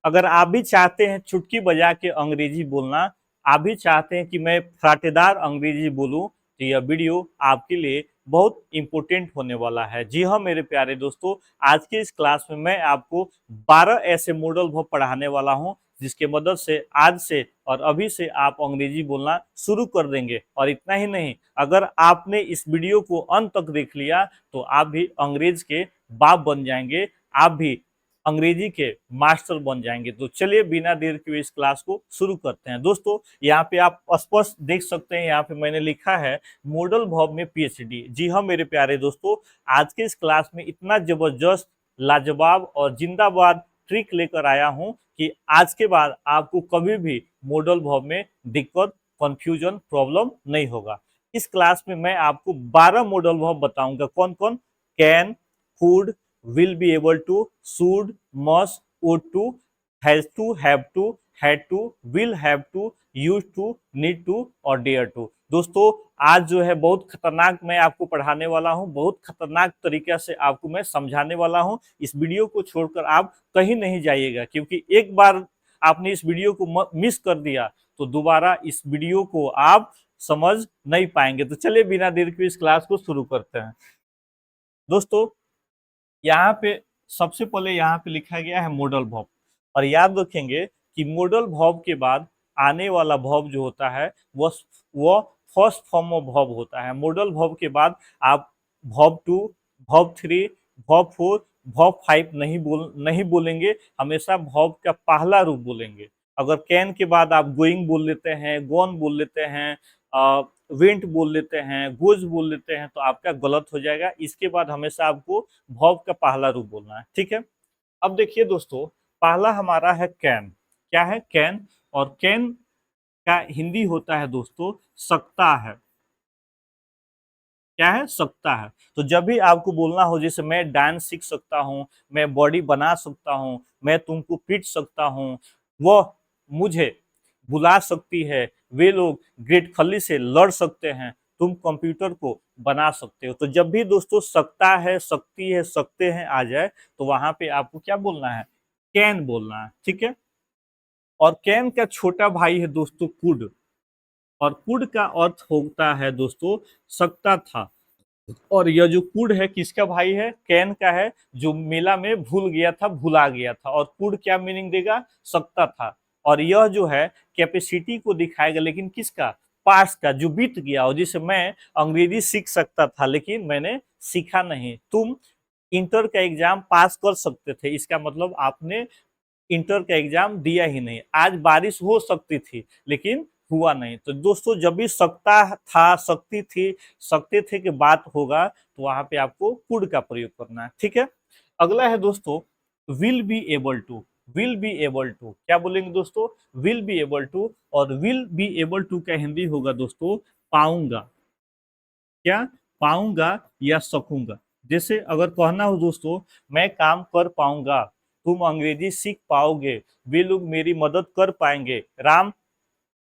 अगर आप भी चाहते हैं चुटकी बजा के अंग्रेजी बोलना, आप भी चाहते हैं कि मैं फराटेदार अंग्रेजी बोलूं, तो यह वीडियो आपके लिए बहुत इंपॉर्टेंट होने वाला है। जी हाँ मेरे प्यारे दोस्तों, आज के इस क्लास में मैं आपको 12 ऐसे मॉडल वर्ब पढ़ाने वाला हूं जिसके मदद से आज से और अभी से आप अंग्रेजी बोलना शुरू कर देंगे। और इतना ही नहीं, अगर आपने इस वीडियो को अंत तक देख लिया तो आप भी अंग्रेज के बाप बन जाएंगे, आप भी अंग्रेजी के मास्टर बन जाएंगे। तो चलिए बिना देर के इस क्लास को शुरू करते हैं। दोस्तों यहाँ पे आप स्पष्ट देख सकते हैं, यहाँ पे मैंने लिखा है मॉडल वर्ब में पीएचडी। जी हाँ मेरे प्यारे दोस्तों, आज के इस क्लास में इतना जबरदस्त, लाजवाब और जिंदाबाद ट्रिक लेकर आया हूं कि आज के बाद आपको कभी भी मॉडल वर्ब में दिक्कत, कंफ्यूजन, प्रॉब्लम नहीं होगा। इस क्लास में मैं आपको 12 मॉडल वर्ब बताऊंगा। कौन कौन? Can, could, will be able to, should, must, ought to, has to, have to, had to, will have to, used to, need to और dare to। दोस्तों आज जो है बहुत खतरनाक मैं आपको पढ़ाने वाला हूं, बहुत खतरनाक तरीके से आपको मैं समझाने वाला हूं। इस वीडियो को छोड़कर आप कहीं नहीं जाइएगा, क्योंकि एक बार आपने इस वीडियो को मिस कर दिया तो दोबारा इस वीडियो को आप समझ नहीं पाएंगे। तो चलिए बिना देर के इस क्लास को शुरू करते हैं। दोस्तों यहाँ पे सबसे पहले यहाँ पे लिखा गया है मॉडल वर्ब, और याद रखेंगे कि मॉडल वर्ब के बाद आने वाला वर्ब जो होता है वो फर्स्ट फॉर्म ऑफ वर्ब होता है। मॉडल वर्ब के बाद आप वर्ब 2, वर्ब 3, वर्ब 4, वर्ब 5 नहीं बोलेंगे, हमेशा वर्ब का पहला रूप बोलेंगे। अगर कैन के बाद आप गोइंग बोल लेते हैं, गोन बोल लेते हैं, वेंट बोल लेते हैं, गोज बोल लेते हैं, तो आपका गलत हो जाएगा। इसके बाद हमेशा आपको वर्ब का पहला रूप बोलना है, ठीक है। अब देखिए दोस्तों, पहला हमारा है कैन। क्या है? कैन। और कैन का हिंदी होता है दोस्तों सकता है। क्या है? सकता है। तो जब भी आपको बोलना हो, जैसे मैं डांस सीख सकता हूँ, मैं बॉडी बना सकता हूँ, मैं तुमको पीट सकता हूँ, वह मुझे बुला सकती है, वे लोग ग्रेट खली से लड़ सकते हैं, तुम कंप्यूटर को बना सकते हो। तो जब भी दोस्तों सकता है, सकती है, सकते हैं आ जाए, तो वहां पे आपको क्या बोलना है? कैन बोलना है, ठीक है। और कैन का छोटा भाई है दोस्तों कुड, और कुड का अर्थ होता है दोस्तों सकता था। और यह जो कुड है किसका भाई है? कैन का है, जो मेला में भूल गया था, भुला गया था। और कुड क्या मीनिंग देगा? सकता था। और यह जो है कैपेसिटी को दिखाएगा, लेकिन किसका? पास्ट का, जो बीत गया हो। जैसे मैं अंग्रेजी सीख सकता था लेकिन मैंने सीखा नहीं। तुम इंटर का एग्जाम पास कर सकते थे, इसका मतलब आपने इंटर का एग्जाम दिया ही नहीं। आज बारिश हो सकती थी लेकिन हुआ नहीं। तो दोस्तों जब भी सकता था, सकती थी, सकते थे की बात होगा, तो वहां पे आपको कुड का प्रयोग करना है, ठीक है। अगला है दोस्तों will be able to. Will be able to क्या बोलेंगे दोस्तों? Will be able to. और विल बी एबल टू का हिंदी होगा दोस्तों पाऊंगा। क्या? पाऊंगा या सकूंगा। जैसे अगर कहना हो दोस्तों मैं काम कर पाऊंगा, तुम अंग्रेजी सीख पाओगे, वे लोग मेरी मदद कर पाएंगे, राम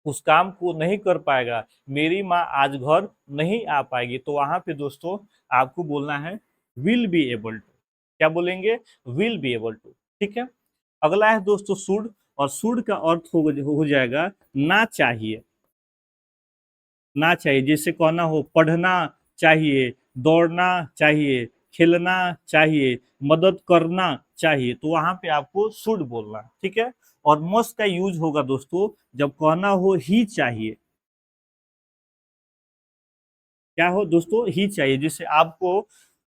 उस काम को नहीं कर पाएगा, मेरी माँ आज घर नहीं आ पाएगी। तो वहां पे दोस्तों आपको बोलना है विल बी एबल टू। क्या बोलेंगे? विल बी एबल टू, ठीक है। अगला है दोस्तों शुड। और शुड का अर्थ हो जाएगा ना चाहिए। ना चाहिए, जैसे कहना हो पढ़ना चाहिए, दौड़ना चाहिए, खेलना चाहिए, मदद करना चाहिए, तो वहां पे आपको शुड बोलना है, ठीक है। और मस्ट का यूज होगा दोस्तों जब कहना हो ही चाहिए। क्या हो दोस्तों? ही चाहिए। जैसे आपको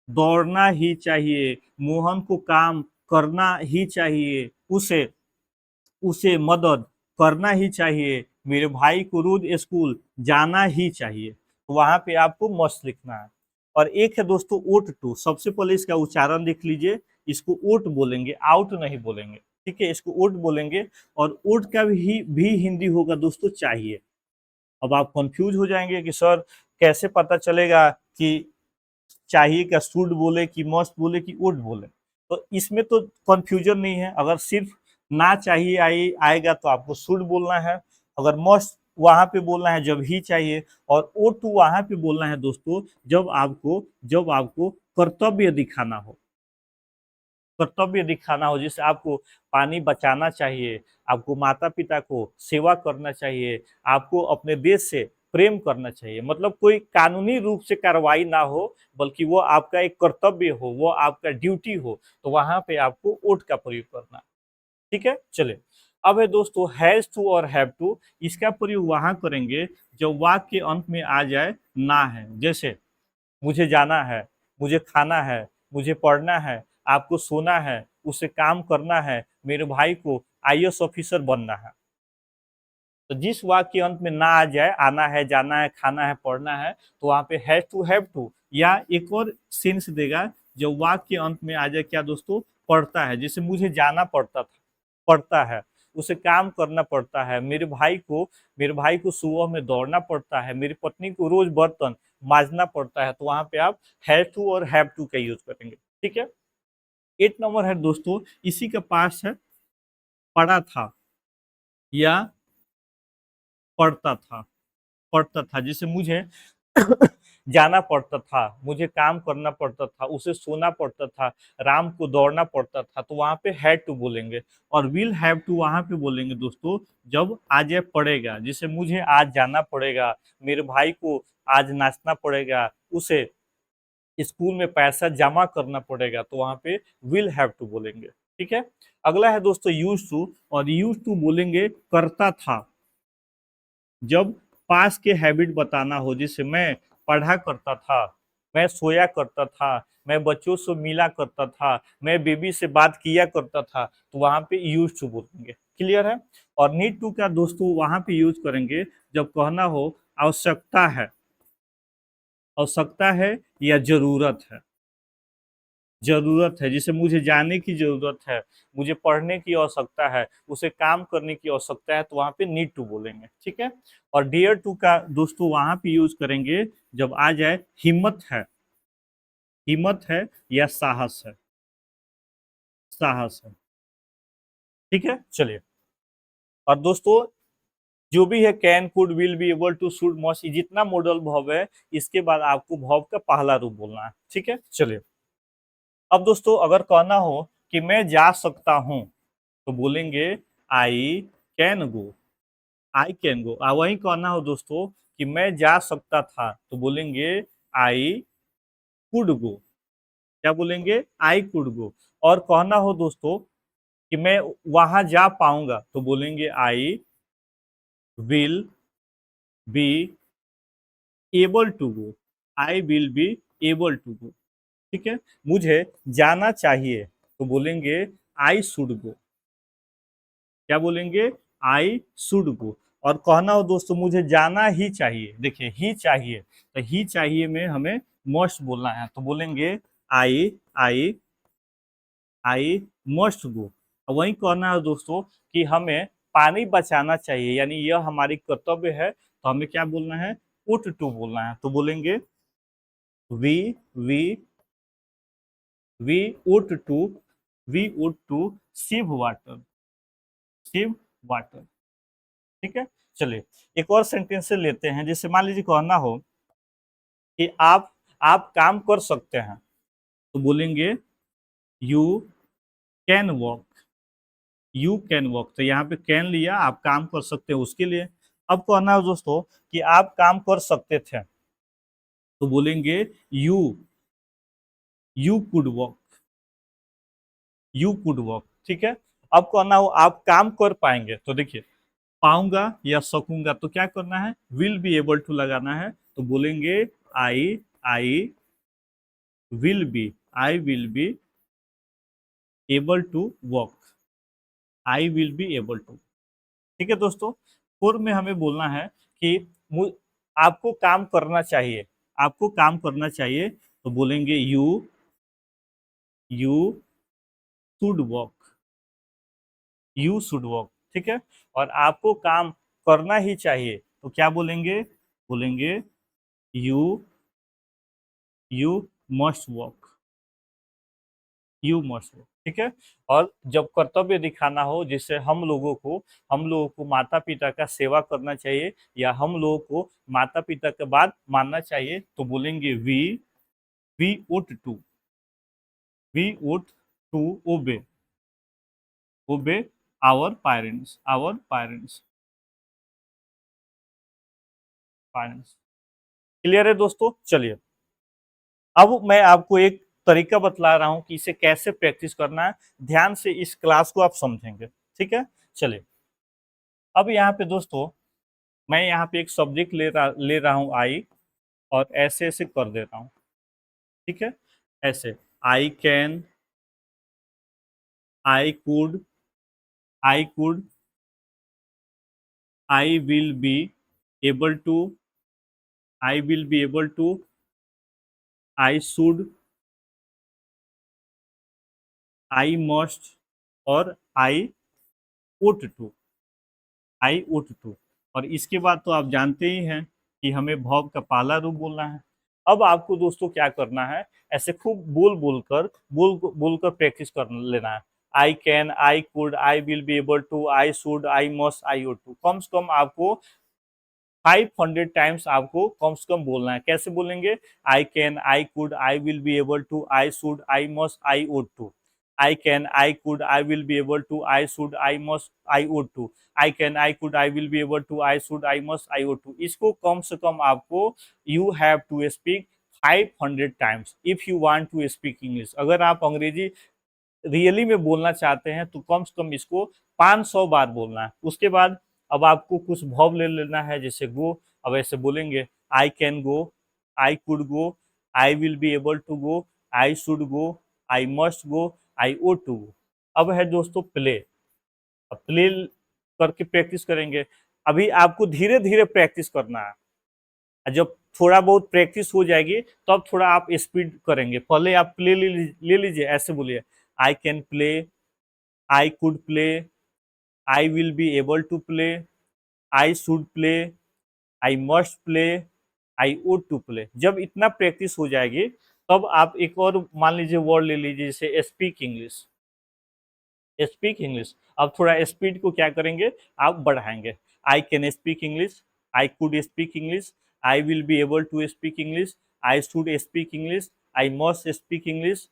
दौड़ना ही चाहिए, मोहन को काम करना ही चाहिए, उसे उसे मदद करना ही चाहिए, मेरे भाई को रोज स्कूल जाना ही चाहिए, तो वहां पे आपको मस्ट लिखना है। और एक है दोस्तों ओट टू। सबसे पहले इसका उच्चारण देख लीजिए, इसको ओट बोलेंगे, आउट नहीं बोलेंगे, ठीक है, इसको ओट बोलेंगे। और ओट का भी हिंदी होगा दोस्तों चाहिए। अब आप कंफ्यूज हो जाएंगे कि सर कैसे पता चलेगा कि चाहिए का शुड बोले कि मस्ट बोले कि वुड बोले। तो इसमें तो कंफ्यूजन नहीं है। अगर सिर्फ ना चाहिए आएगा तो आपको शुड बोलना है। अगर मस्ट वहां पे बोलना है जब ही चाहिए। और ओ टू वहां पे बोलना है दोस्तों जब आपको कर्तव्य दिखाना हो। कर्तव्य दिखाना हो, जैसे आपको पानी बचाना चाहिए, आपको माता पिता को सेवा करना चाहिए, आपको अपने देश से प्रेम करना चाहिए, मतलब कोई कानूनी रूप से कार्रवाई ना हो, बल्कि वो आपका एक कर्तव्य हो, वो आपका ड्यूटी हो, तो वहां पे आपको वोट का प्रयोग करना। ठीक है, चलिए। अब है दोस्तों हैज टू और हैव टू, इसका प्रयोग वहां करेंगे जब वाक्य के अंत में आ जाए ना है। जैसे मुझे जाना है, मुझे खाना है, मुझे पढ़ना है, आपको सोना है, उसे काम करना है, मेरे भाई को आईएएस ऑफिसर बनना है। तो जिस वाक्य के अंत में ना आ जाए, आना है, जाना है, खाना है, पढ़ना है, तो वहां पे हैज टू हैव टू, या एक और सेंस देगा जब वाक्य के अंत में आ जाए क्या दोस्तों, पढ़ता है। जैसे मुझे जाना पड़ता था, पड़ता है, उसे काम करना पड़ता है, मेरे भाई को सुबह में दौड़ना पड़ता है, मेरी पत्नी को रोज बर्तन मांजना पड़ता है, तो वहां पे आप हैव टू और हैव टू का यूज करेंगे। ठीक है। 8 नंबर है दोस्तों, इसी का पास है पढ़ा था या पढ़ता था। पड़ता था, जैसे मुझे जाना पड़ता था, मुझे काम करना पड़ता था, उसे सोना पड़ता था, राम को दौड़ना पड़ता था, तो वहां पे हैड टू बोलेंगे। और विल हैव टू वहां पे बोलेंगे दोस्तों जब आज पड़ेगा, जैसे मुझे आज जाना पड़ेगा, मेरे भाई को आज नाचना पड़ेगा, उसे स्कूल में पैसा जमा करना पड़ेगा, तो वहां पे विल हैव टू बोलेंगे। ठीक है। अगला है दोस्तों यूज टू, और यूज टू बोलेंगे करता था जब पास के हैबिट बताना हो, जैसे मैं पढ़ा करता था, मैं सोया करता था, मैं बच्चों से मिला करता था, मैं बेबी से बात किया करता था, तो वहां पे यूज टू बोलेंगे। क्लियर है। और नीड टू का दोस्तों वहां पे यूज करेंगे जब कहना हो आवश्यकता है, आवश्यकता है या जरूरत है। जरूरत है, जैसे मुझे जाने की जरूरत है, मुझे पढ़ने की आवश्यकता है, उसे काम करने की आवश्यकता है, तो वहां पे नीड टू बोलेंगे। ठीक है। और डियर टू का दोस्तों वहां पे यूज करेंगे जब आ जाए हिम्मत है, हिम्मत है या साहस है, साहस है। ठीक है, चलिए। और दोस्तों जो भी है can, could, will, be, able to, should, must, जितना मॉडल वर्ब है, इसके बाद आपको वर्ब का पहला रूप बोलना है। ठीक है, चलिए। अब दोस्तों अगर कहना हो कि मैं जा सकता हूं, तो बोलेंगे I can go, I can गो। वही कहना हो दोस्तों कि मैं जा सकता था, तो बोलेंगे आई कुड गो। क्या बोलेंगे, आई कुड गो। और कहना हो दोस्तों कि मैं वहां जा पाऊंगा, तो बोलेंगे I will be able to go, I will be able to go. ठीक है। मुझे जाना चाहिए, तो बोलेंगे आई शुड गो। क्या बोलेंगे, आई शुड गो। और कहना हो दोस्तों मुझे जाना ही चाहिए, देखिए ही चाहिए, तो ही चाहिए में हमें मस्ट बोलना है, तो बोलेंगे आई आई आई मस्ट गो। वही कहना है दोस्तों कि हमें पानी बचाना चाहिए, यानी यह हमारी कर्तव्य है, तो हमें क्या बोलना है, उट टू बोलना है, तो बोलेंगे we we we ought to, we ought to save water, save water. ठीक है, चलिए। एक और सेंटेंस से लेते हैं, जैसे मान लीजिए कहना हो कि आप काम कर सकते हैं, तो बोलेंगे you can walk, you can walk. तो यहाँ पे कैन लिया, आप काम कर सकते हैं उसके लिए। अब कहना है दोस्तों कि आप काम कर सकते थे, तो बोलेंगे you you could walk, you could walk. ठीक है। अब कहना हो आप काम कर पाएंगे, तो देखिए पाऊंगा या सकूंगा, तो क्या करना है, विल बी एबल टू लगाना है, तो बोलेंगे I I will be, I will be able to walk, I will be able to. ठीक है दोस्तों। पूर्व में हमें बोलना है कि आपको काम करना चाहिए, आपको काम करना चाहिए, तो बोलेंगे you should walk, you should walk. ठीक है। और आपको काम करना ही चाहिए, तो क्या बोलेंगे, बोलेंगे you you must walk, you must walk. ठीक है। और जब कर्तव्य दिखाना हो, जिससे हम लोगों को माता पिता का सेवा करना चाहिए, या हम लोगों को माता पिता के बात मानना चाहिए, तो बोलेंगे we would to, we would to obey, obey our parents, our parents, parents. Clear है दोस्तों? चलिए, अब मैं आपको एक तरीका बतला रहा हूं कि इसे कैसे प्रैक्टिस करना है। ध्यान से इस क्लास को आप समझेंगे, ठीक है? चलिए, अब यहाँ पे दोस्तों मैं यहाँ पे एक सब्जेक्ट ले रहा हूँ आई, और ऐसे ऐसे कर देता हूँ, ठीक है? ऐसे, I can, I could, I could, I will be able to, I will be able to, I should, I must, और I would to, I would to. और इसके बाद तो आप जानते ही हैं कि हमें वर्ब का पहला रूप बोलना है। अब आपको दोस्तों क्या करना है, ऐसे खूब बोल बोलकर प्रैक्टिस कर लेना है। I can, I could, I will be able to, I should, I must, I would to. कम से कम आपको 500 टाइम्स आपको कम से कम बोलना है। कैसे बोलेंगे? I can, I could, I will be able to, I should, I must, I would to. I can, I could, I will be able to, I should, I must, I would to. I can, I could, I will be able to, I should, I must, I would to. इसको कम से कम आपको you have to speak 500 times if you want to speak English. अगर आप अंग्रेजी really में बोलना चाहते हैं तो कम से कम इसको 500 बार बोलना है। उसके बाद अब आपको कुछ वर्ब ले लेना है, जैसे गो। अब ऐसे बोलेंगे, I can go, I could go, I will be able to go, I should go, I must go, I ought to go. अब है दोस्तों प्ले। अब प्ले करके प्रैक्टिस करेंगे। अभी आपको धीरे धीरे प्रैक्टिस करना है। जब थोड़ा बहुत प्रैक्टिस हो जाएगी तब तो थोड़ा आप स्पीड करेंगे। पहले आप प्ले ले लीजिए, ऐसे बोलिए, I can play, I could play, I will be able to play, I should play, I must play, I would to play. जब इतना प्रैक्टिस हो जाएगी तब आप एक और मान लीजिए वर्ड ले लीजिए, जैसे स्पीक इंग्लिश, स्पीक इंग्लिश। अब थोड़ा स्पीड को क्या करेंगे, आप बढ़ाएंगे। I can speak English, I could speak English, I will be able to speak English, I should speak English, I must speak English,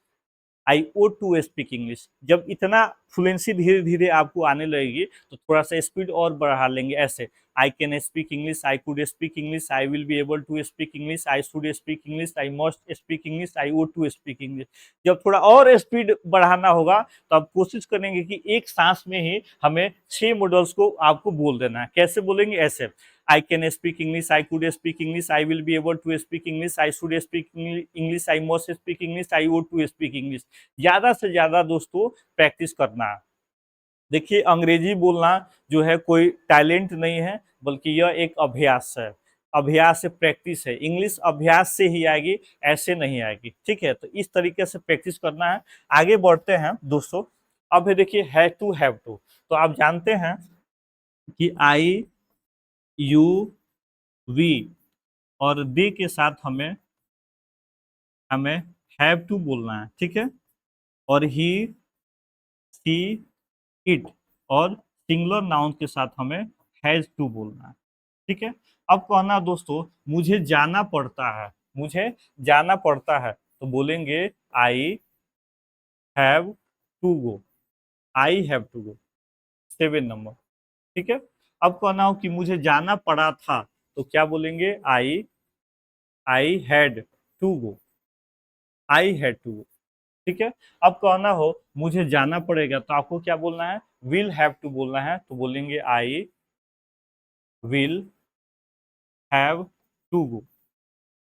I ought to speak English. जब इतना fluency धीरे धीरे आपको आने लगेगी तो थोड़ा सा स्पीड और बढ़ा लेंगे, ऐसे, I can speak English, I could speak English, I will be able to speak English, I should speak English, I must speak English, I would to speak English. जब थोड़ा और स्पीड बढ़ाना होगा तो आप कोशिश करेंगे कि एक सांस में ही हमें 6 मॉडल्स को आपको बोल देना है। कैसे बोलेंगे? ऐसे, I can speak English, I could speak English, I will be able to speak English, I should speak English, I must speak English, I would to speak English। ज्यादा से ज्यादा दोस्तों प्रैक्टिस करना है। देखिए, अंग्रेजी बोलना जो है कोई टैलेंट नहीं है, बल्कि यह एक अभ्यास है। अभ्यास से प्रैक्टिस है। इंग्लिश अभ्यास से ही आएगी, ऐसे नहीं आएगी, ठीक है? तो इस तरीके से प्रैक्टिस करना है। आगे बढ़ते हैं दोस्तों। अब है देखिए, हैव टू। तो आप जानते हैं कि आई, यू, वी और दे के साथ हमें हमें हैव टू बोलना है, ठीक है? और ही, सी, इट और सिंगुलर नाउन के साथ हमें हैज टू बोलना है, ठीक है? अब कहना दोस्तों, मुझे जाना पड़ता है, मुझे जाना पड़ता है, तो बोलेंगे I have to go, I have to go. 7 number, ठीक है? अब कहना हो कि मुझे जाना पड़ा था, तो क्या बोलेंगे? I had to go, I had to go, ठीक है? अब कहना हो मुझे जाना पड़ेगा, तो आपको क्या बोलना है? विल हैव टू बोलना है, तो बोलेंगे I will have to go,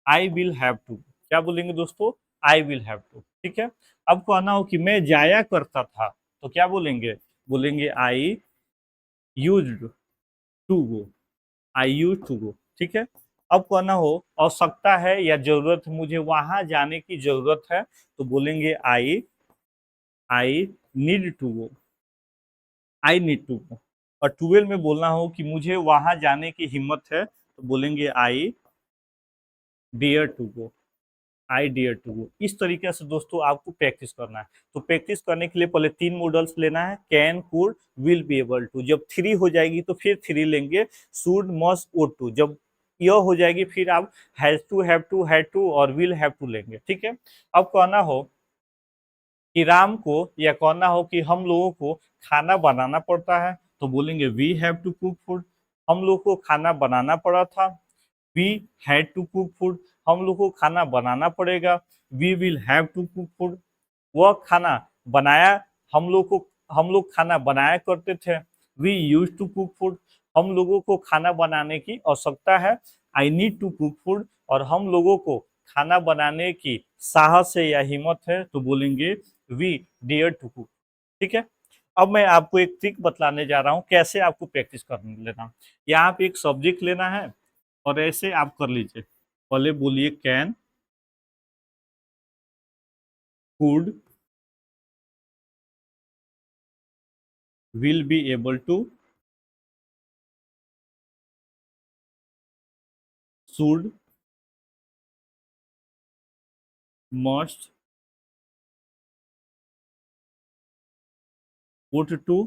I will have to. क्या बोलेंगे दोस्तों? आई विल हैव टू, ठीक है? अब कहना हो कि मैं जाया करता था, तो क्या बोलेंगे? बोलेंगे I used to go, I use to go, ठीक है? अब कहना हो आवश्यकता है या जरूरत है, मुझे वहां जाने की जरूरत है, तो बोलेंगे I I need to go, I need to go. और 12 में बोलना हो कि मुझे वहां जाने की हिम्मत है, तो बोलेंगे I dare to go, I dare to go. इस तरीके से दोस्तों आपको प्रैक्टिस करना है। तो प्रैक्टिस करने के लिए पहले 3 मॉडल्स लेना है, can, could, will be able to. जब 3 हो जाएगी तो फिर 3 लेंगे, शुड, मस्ट, वुड टू। जब यह हो जाएगी फिर आप has to, have to, had to और विल हैव टू लेंगे, ठीक है? अब कहना हो कि राम को या कहना हो कि हम लोगों को खाना बनाना पड़ता है, तो बोलेंगे we have to cook food. हम लोग को खाना बनाना पड़ा था, we had to cook food. हम लोग को खाना बनाना पड़ेगा, we will have to cook food. वह खाना बनाया, हम लोग खाना बनाया करते थे, we use to cook food. हम लोगों को खाना बनाने की आवश्यकता है, I need to cook food. और हम लोगों को खाना बनाने की साहस है या हिम्मत है, तो बोलेंगे वी डियर टू कुक। ठीक है। अब मैं आपको एक ट्रिक बतलाने जा रहा हूँ कैसे आपको प्रैक्टिस कर लेना। यहाँ पे एक सब्जेक्ट लेना है और ऐसे आप कर लीजिए। पहले बोलिए can, could, will be able to, should, must, would to,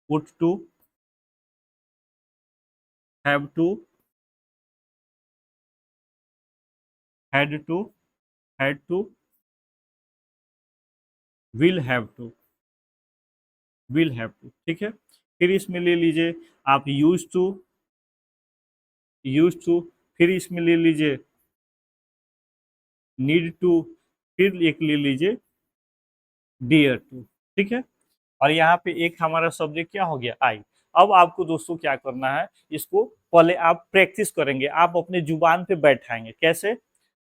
would to, have to, had to, had to, will have to. ठीक है। फिर इसमें ले लीजिए आप यूज टू, यूज टू। फिर इसमें ले लीजिए नीड टू। फिर एक ले लीजिए डियर टू। ठीक है। और यहाँ पे एक हमारा सब्जेक्ट क्या हो गया, आई। अब आपको दोस्तों क्या करना है, इसको पहले आप प्रैक्टिस करेंगे, आप अपने जुबान पे बैठाएंगे। कैसे?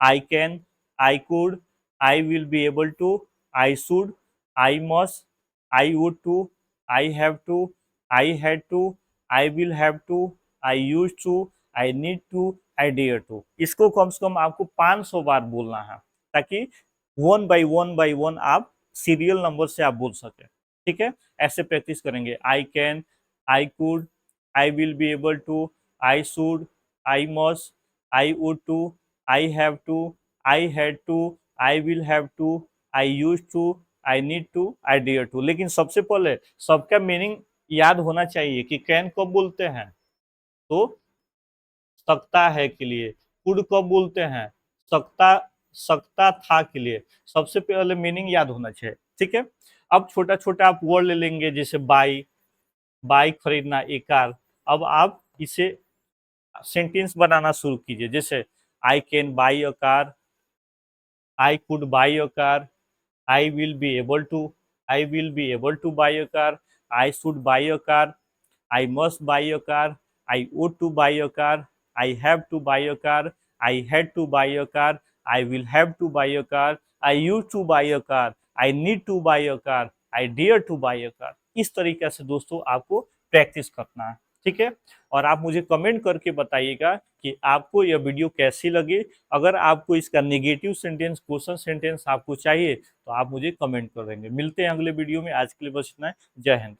I can, I could, I will be able to, I should, I must, I would to, I have to, I had to, I will have to, I use to, I need to, I dare to. इसको कम से कम आपको 500 बार बोलना है, ताकि one by one आप serial number से आप बोल सके। ठीक है। ऐसे प्रैक्टिस करेंगे, I can, I could, I will be able to, I should, I must, I would to, I have to, I had to, I will have to, I use to, I need to, I dare to. लेकिन सबसे पहले सबका meaning याद होना चाहिए कि can कब बोलते हैं, तो सकता है के लिए। कुड कब बोलते हैं, सकता, सकता था के लिए। सबसे पहले मीनिंग याद होना चाहिए। ठीक है। अब छोटा छोटा आप वर्ड ले लेंगे, जैसे बाई, बाइक खरीदना, एक कार। अब आप इसे सेंटेंस बनाना शुरू कीजिए, जैसे I can buy a car, I could by a car, I will be able to, I will be able to buy a car, I should buy a car, I must buy a car, I ought to buy a car, I have to buy a car, I had to buy a car, I will have to buy a car, I used to buy a car, I need to buy a car, I dare to buy a car। इस तरीके से दोस्तों आपको practice करना है। ठीक है। और आप मुझे कमेंट करके बताइएगा कि आपको यह वीडियो कैसी लगी। अगर आपको इसका नेगेटिव सेंटेंस, क्वेश्चन सेंटेंस आपको चाहिए, तो आप मुझे कमेंट कर देंगे। मिलते हैं अगले वीडियो में। आज के लिए बस इतना है। जय हिंद।